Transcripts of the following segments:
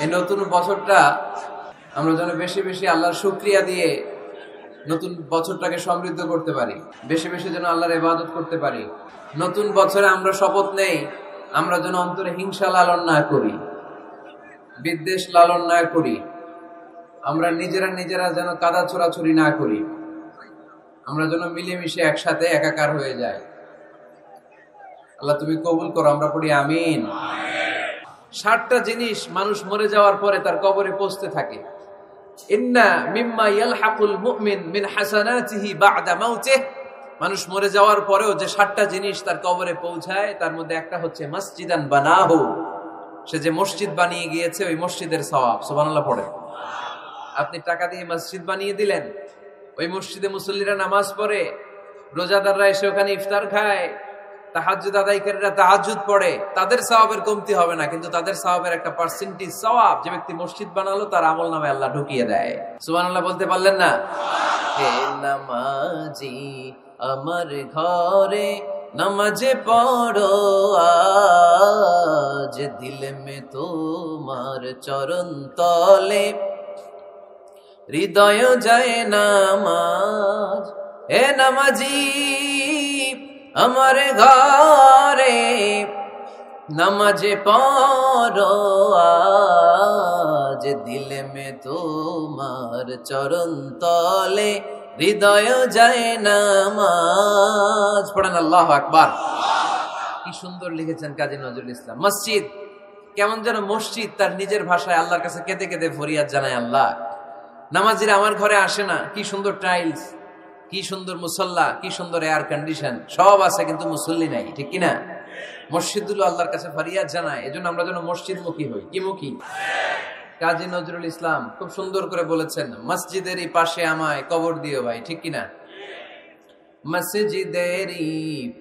এই নতুন বছরটা আমরা যেন বেশি বেশি আল্লাহর শুকরিয়া দিয়ে নতুন বছরটাকে সমৃদ্ধ করতে পারি, বেশি বেশি যেন আল্লাহর ইবাদত করতে পারি। নতুন বছরে আমরা শপথ নেই আমরা যেন অন্তরে হিংসা লালন না করি, বিদ্বেষ লালন না করি, আমরা নিজেরা যেন কাদা ছোড়াছুরি না করি, আমরা যেন মিলেমিশে একসাথে একাকার হয়ে যায়। আল্লাহ তুমি কবুল করো, আমরা পড়ি আমিন। 60টা জিনিস মানুষ মরে যাওয়ার পরে তার কবরে পৌঁছতে থাকে। ইন্না মিম্মা ইয়ালহাকুল মুমিন মিন হাসানাতিহি বা'দা মাউতিহি, মানুষ মরে যাওয়ার পরেও যে 60টা জিনিস তার কবরে পৌঁছায় তার মধ্যে একটা হচ্ছে মসজিদান বানাহু, সে যে মসজিদ বানিয়ে গিয়েছে ওই মসজিদের সওয়াব। সুবহানাল্লাহ পড়ে। আপনি টাকা দিয়ে মসজিদ বানিয়ে দিলেন, ওই মসজিদে মুসল্লিরা নামাজ পড়ে, রোজাদাররা এসে ওখানে ইফতার খায়, তাহাজ্জুদ আদায়কারীরা তাহাজ্জুদ পড়ে, তাদের সওয়াবের কমতি হবে না, কিন্তু তাদের সওয়াবের একটা পার্সেন্টেজ সওয়াব যে ব্যক্তি মসজিদ বানালো তার আমলনামে আল্লাহ ঢুকিয়ে দেয়। সুবহানাল্লাহ বলতে পারলেন না? হে নামাজি আমার ঘরে নামাজে পড়ো আজ, দিল মে তোমার চরণ তলে হৃদয় যায় নামাজ। হে নামাজি আমার ঘরে নামাজে পড়ো আজ, দিল মে তোমার চরণ তলে হৃদয় যায় নামাজ। পড়েন আল্লাহু আকবার। কি সুন্দর লিখেছেন কাজী নজরুল ইসলাম। মসজিদ কেমন যেন মসজিদ তার নিজের ভাষায় আল্লাহর কাছে কেঁদে কেঁদে ফরিয়াদ জানায়, আল্লাহ নামাজিরা আমার ঘরে আসে না, কি সুন্দর টাইলস, কি সুন্দর মুসল্লা, কি সুন্দর এয়ার কন্ডিশন, সব আছে কিন্তু মুসল্লি নাই, ঠিক কিনা? মসজিদগুলো আল্লাহর কাছে ফরিয়াদ জানায়, এজন্য আমরা যেন মসজিদ মুখী হই। কি মুখী? কাজী নজরুল ইসলাম খুব সুন্দর করে বলেছেন, মসজিদেরই পাশে আমায় কবর দিও ভাই, ঠিক কিনা? মসজিদেরই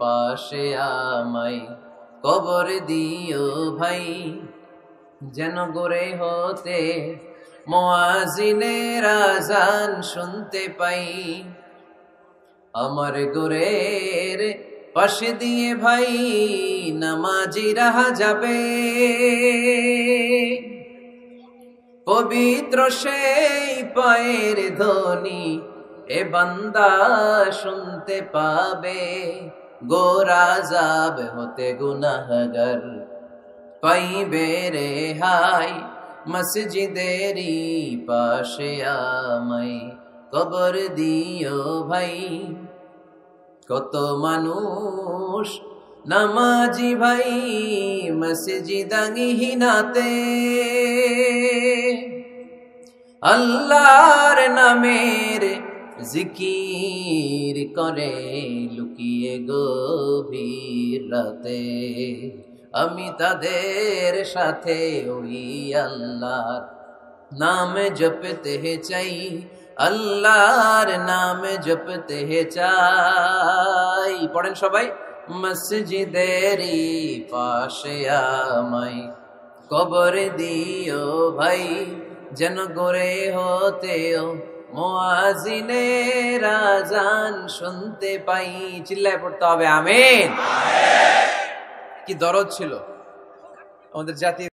পাশে আমায় কবর দিও ভাই, যেন গড়ে হতে মুয়াজ্জিনের আযান শুনতে পাই। আমার গোরের পাশে দিয়ে ভাই নামাজিরা যাবে, পবিত্র সেই পায়ের ধ্বনি এ বান্দা শুনতে পাবে। গোরা যাব হতে গুনাহগার পাইবে রেহাই, মসজিদেরই পাশে আমায় কবর দিও ভাই। কত মানুষ নামাজি ভাই মসজিদাঙ্গিহীনাতে আল্লাহর নামের জিকির করে লুকিয়ে গভীর রাতে। আমি তাদের সাথে ওই আল্লাহর নাম জপতে চাই, আল্লাহর নাম জপতে চাই। পড়েন সবাই, মসজিদেরই পাশে আমায় কবর দিও ভাই, যেন গড়ে হতেও মুয়াজ্জিনের আযান শুনতে পাই। চিল্লায় পড়তে হবে আমিন। কি দরদ ছিল আমাদের জাতি।